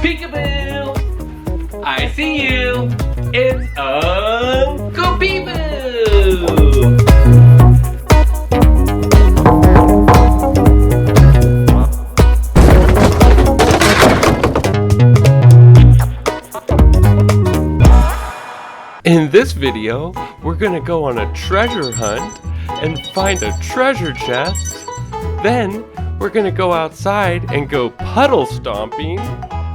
Peekaboo! I see you! It's Uncle Peekaboo! In this video, we're gonna go on a treasure hunt and find a treasure chest. Then, we're gonna go outside and go puddle stomping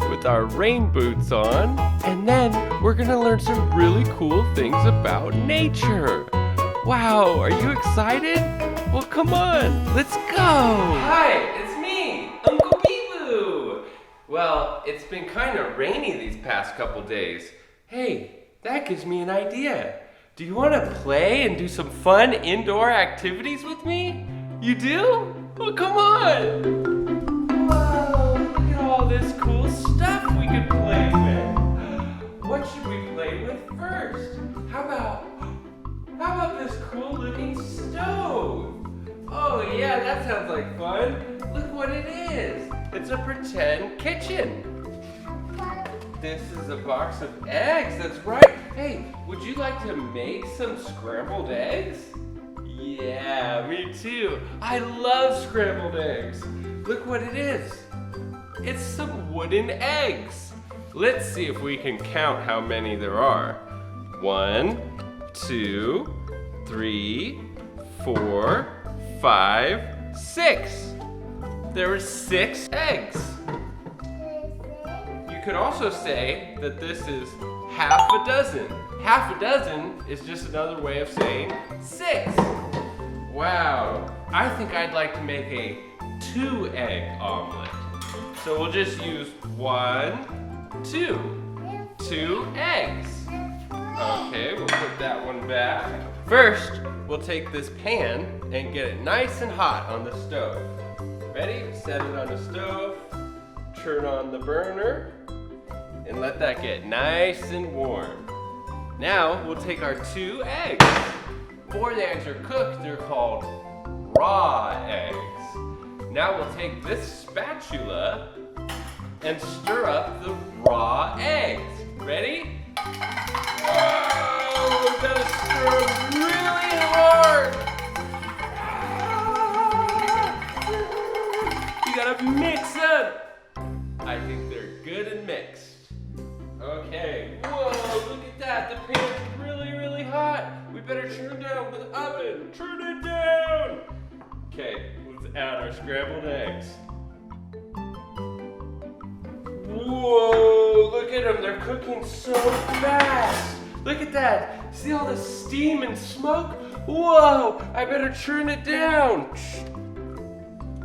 with our rain boots on. And then, we're gonna learn some really cool things about nature. Wow, are you excited? Well, come on, let's go! Hi, it's me, Uncle Peekaboo! Well, it's been kind of rainy these past couple days. Hey, that gives me an idea. Do you want to play and do some fun indoor activities with me? You do? Well, come on! Whoa, look at all this cool stuff we could play with. What should we play with first? How about this cool looking stove? Oh yeah, that sounds like fun. Look what it is. It's a pretend kitchen. This is a box of eggs, that's right. Hey, would you like to make some scrambled eggs? Yeah, me too. I love scrambled eggs. Look what it is. It's some wooden eggs. Let's see if we can count how many there are. 1, 2, 3, 4, 5, 6. There are 6 eggs. You could also say that this is half a dozen. Half a dozen is just another way of saying 6. Wow, I think I'd like to make a 2-egg omelet. So we'll just use 1, 2. 2 eggs. Okay, we'll put that one back. First, we'll take this pan and get it nice and hot on the stove. Ready? Set it on the stove. Turn on the burner and let that get nice and warm. Now we'll take our 2 eggs. Before the eggs are cooked, they're called raw eggs. Now we'll take this spatula and stir up the raw eggs. Ready? Whoa, we've got to stir them really hard. You gotta mix them. I think they're good and mixed. Okay, whoa, look at that. The pan's really, really hot. We better turn down the oven. Turn it down. Okay, let's add our scrambled eggs. Whoa, look at them. They're cooking so fast. Look at that. See all the steam and smoke? Whoa, I better turn it down.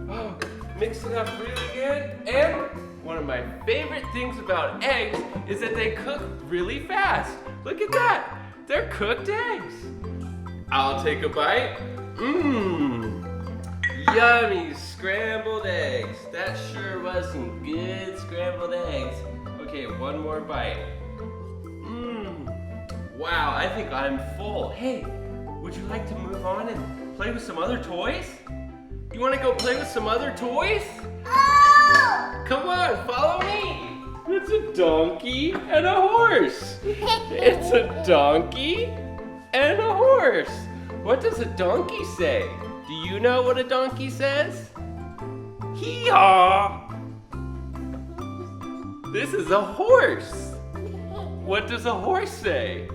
Oh, mix it up really good. And one of my favorite things about eggs is that they cook really fast. Look at that. They're cooked eggs. I'll take a bite. Mmm. Yummy scrambled eggs. That sure was some good scrambled eggs. Okay, one more bite. Mmm. Wow, I think I'm full. Hey, would you like to move on and play with some other toys? You want to go play with some other toys? Oh! Come on, follow me. It's a donkey and a horse. It's a donkey and a horse. What does a donkey say? Do you know what a donkey says? Hee-haw. This is a horse. What does a horse say?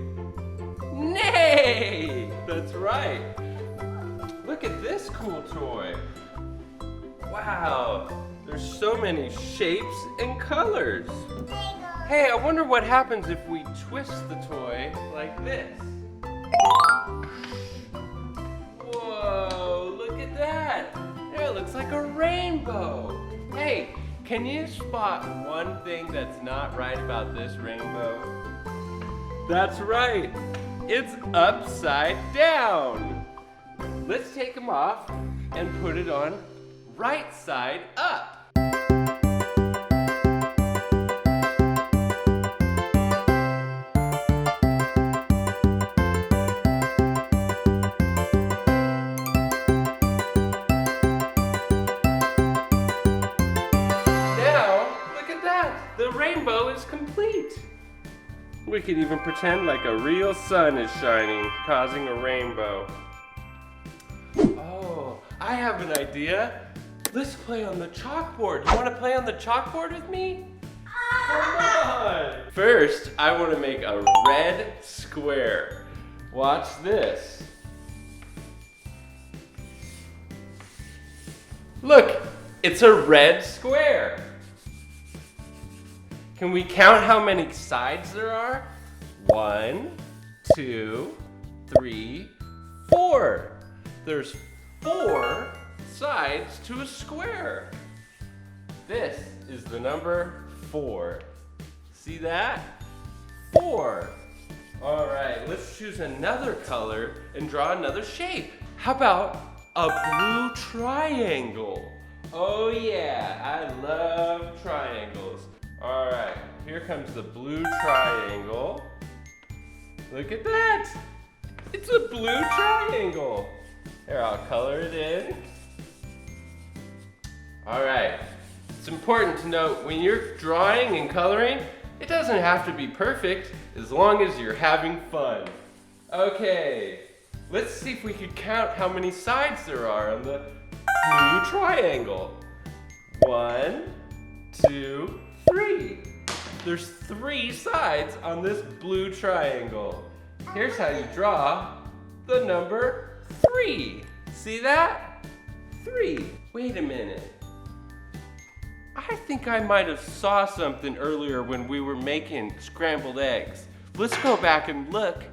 Neigh. That's right. Look at this cool toy. Wow, there's so many shapes and colors. Hey, I wonder what happens if we twist the toy like this. Whoa, look at that. It looks like a rainbow. Hey, can you spot one thing that's not right about this rainbow? That's right, it's upside down. Let's take them off and put it on right side up. Now, look at that. that? The rainbow is complete. We could even pretend like a real sun is shining, causing a rainbow. Oh, I have an idea. Let's play on the chalkboard. You want to play on the chalkboard with me? Come on! First, I want to make a red square. Watch this. Look, it's a red square. Can we count how many sides there are? 1, 2, 3, 4. There's 4 sides to a square. This is the number 4. See that? 4. All right, let's choose another color and draw another shape. How about a blue triangle? Oh yeah, I love triangles. All right, here comes the blue triangle. Look at that. It's a blue triangle. Here, I'll color it in. All right, it's important to note when you're drawing and coloring, it doesn't have to be perfect as long as you're having fun. Okay, let's see if we could count how many sides there are on the blue triangle. 1, 2, 3. There's 3 sides on this blue triangle. Here's how you draw the number 3. See that? 3. Wait a minute. I think I might have saw something earlier when we were making scrambled eggs. Let's go back and look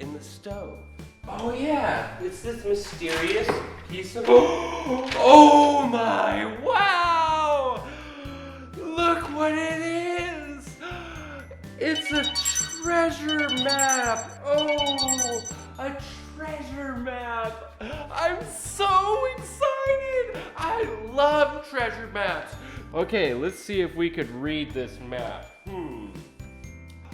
in the stove. Oh yeah, it's this mysterious piece of... Oh my, wow! Look what it is! It's a treasure map! Oh, a treasure map! I'm so excited! I love treasure maps! Okay, let's see if we could read this map.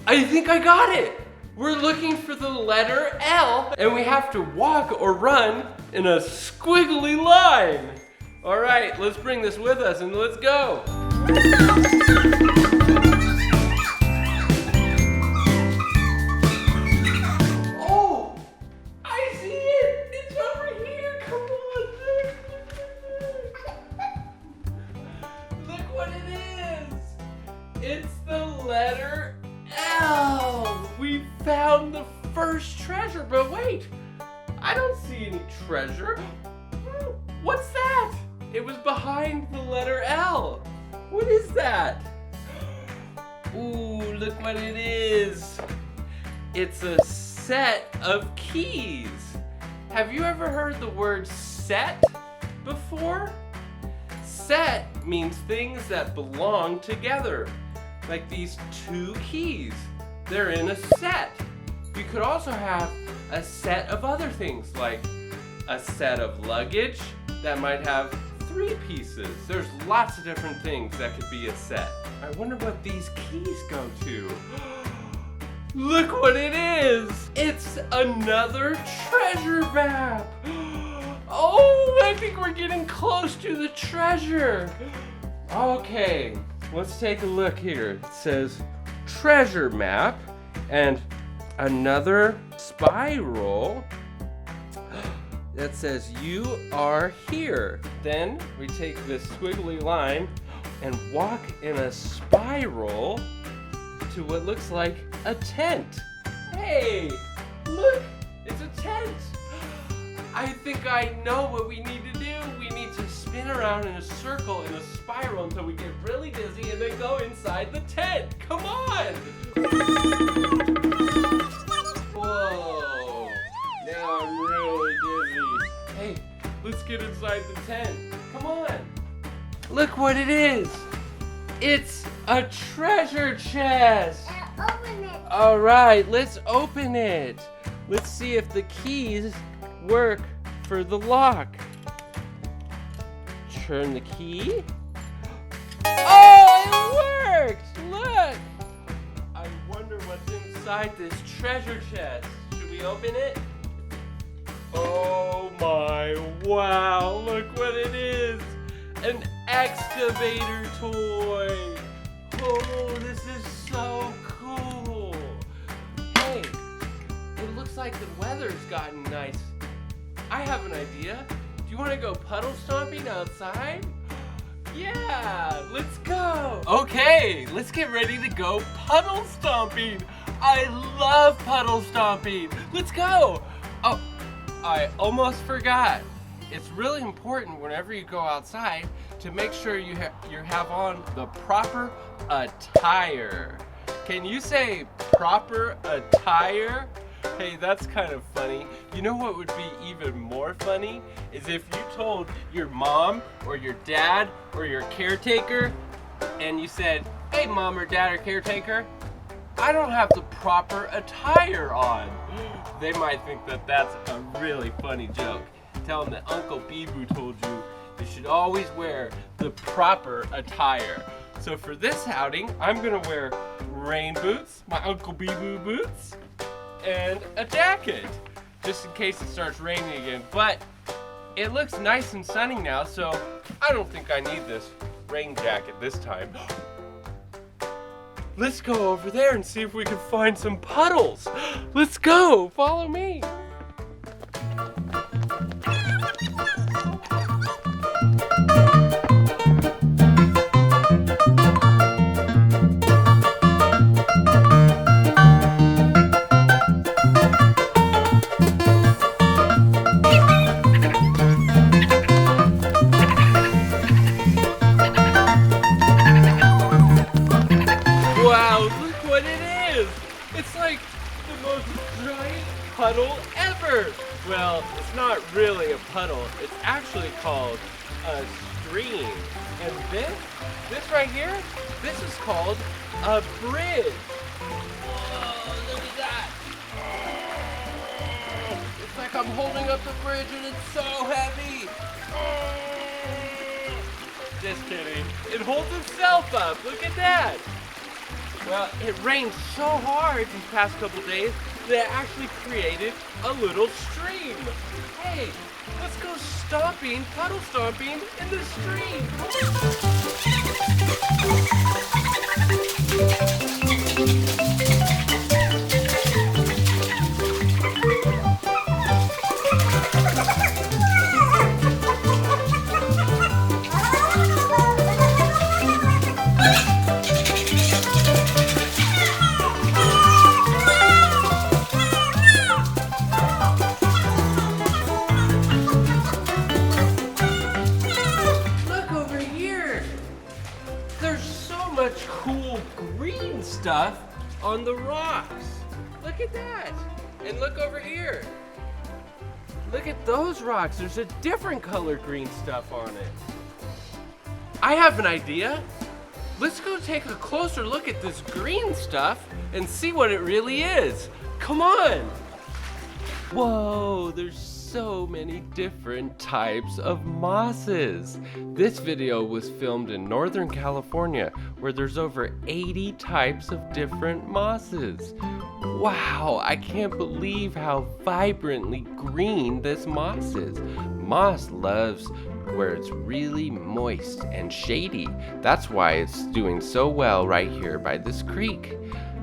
I think I got it! We're looking for the letter L, and we have to walk or run in a squiggly line. All right, let's bring this with us and let's go. Oh, I see it. It's over here. Come on, look what it is. It's the letter L. We found the first treasure, but wait, I don't see any treasure. What's that? It was behind the letter L. What is that? Ooh, look what it is. It's a set of keys. Have you ever heard the word set before? Set means things that belong together, like these 2 keys. They're in a set. You could also have a set of other things, like a set of luggage that might have 3 pieces. There's lots of different things that could be a set. I wonder what these keys go to. Look what it is! It's another treasure map! Oh, I think we're getting close to the treasure. Okay, let's take a look here. It says treasure map and another spiral that says you are here. Then we take this squiggly line and walk in a spiral to what looks like a tent. Hey, look, it's a tent. I think I know what we need to do. We need to spin around in a circle in a spiral until we get really dizzy and then go inside the tent. Come on! Whoa, now I'm really dizzy. Hey, let's get inside the tent. Come on. Look what it is. It's a treasure chest. Open it. All right, let's open it. Let's see if the keys work for the lock. Turn the key. Oh, it worked! Look! I wonder what's inside this treasure chest. Should we open it? Oh my, wow, look what it is. An excavator toy. Oh, this is so cool. Hey, it looks like the weather's gotten nice. I have an idea. Do you want to go puddle stomping outside? Yeah, let's go. Okay, let's get ready to go puddle stomping. I love puddle stomping. Let's go. Oh, I almost forgot. It's really important whenever you go outside to make sure you have on the proper attire. Can you say proper attire? Hey, that's kind of funny. You know what would be even more funny is if you told your mom or your dad or your caretaker and you said, "Hey, mom or dad or caretaker, I don't have the proper attire on." They might think that that's a really funny joke. Tell them that Uncle Beeboo told you you should always wear the proper attire. So for this outing, I'm gonna wear rain boots, my Uncle Beeboo boots, and a jacket, just in case it starts raining again. But it looks nice and sunny now, so I don't think I need this rain jacket this time. Let's go over there and see if we can find some puddles. Let's go, follow me. Wow, look what it is! It's like the most giant puddle ever! Well, it's not really a puddle. It's actually called a stream. And this right here, this is called a bridge. Whoa, look at that! It's like I'm holding up the bridge and it's so heavy! Just kidding. It holds itself up. Look at that! Well, it rained so hard these past couple days that it actually created a little stream. Hey, let's go stomping, puddle stomping in the stream. Cool green stuff on the rocks. Look at that. And look over here. Look at those rocks. There's a different color green stuff on it. I have an idea. Let's go take a closer look at this green stuff and see what it really is. Come on. Whoa, there's so many different types of mosses. This video was filmed in Northern California where there's over 80 types of different mosses. Wow, I can't believe how vibrantly green this moss is. Moss loves where it's really moist and shady. That's why it's doing so well right here by this creek.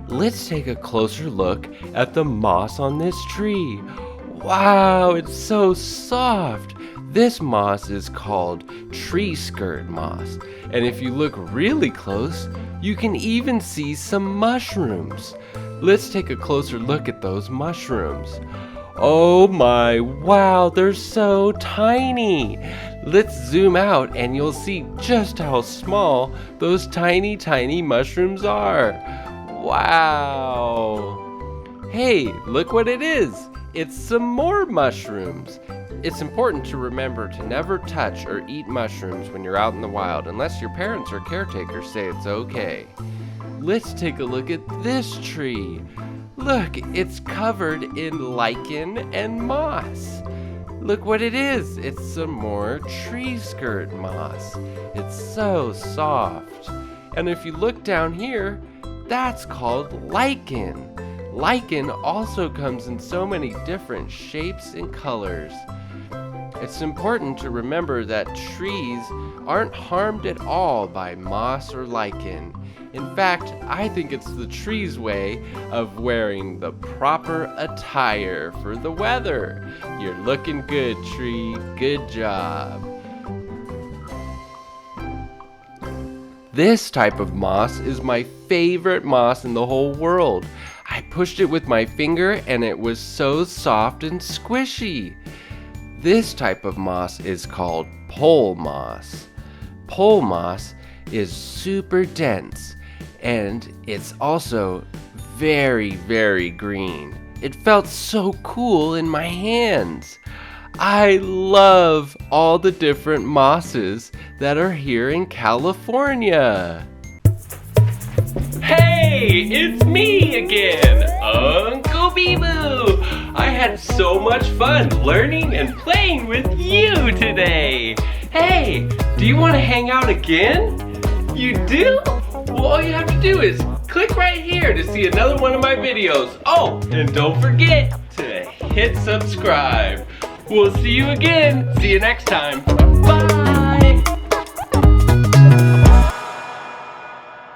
Let's take a closer look at the moss on this tree. Wow, it's so soft. This moss is called tree skirt moss. And if you look really close, you can even see some mushrooms. Let's take a closer look at those mushrooms. Oh my, wow, they're so tiny. Let's zoom out and you'll see just how small those tiny, tiny mushrooms are. Wow. Hey, look what it is. It's some more mushrooms. It's important to remember to never touch or eat mushrooms when you're out in the wild unless your parents or caretakers say it's okay. Let's take a look at this tree. Look, it's covered in lichen and moss. Look what it is. It's some more tree skirt moss. It's so soft. And if you look down here, that's called lichen. Lichen also comes in so many different shapes and colors. It's important to remember that trees aren't harmed at all by moss or lichen. In fact, I think it's the tree's way of wearing the proper attire for the weather. You're looking good, tree. Good job. This type of moss is my favorite moss in the whole world. I pushed it with my finger and it was so soft and squishy. This type of moss is called pole moss. Pole moss is super dense and it's also very, very green. It felt so cool in my hands. I love all the different mosses that are here in California. Hey, it's me again, Uncle Bee-Boo. I had so much fun learning and playing with you today. Hey, do you want to hang out again? You do? Well, all you have to do is click right here to see another one of my videos. Oh, and don't forget to hit subscribe. We'll see you again. See you next time. Bye.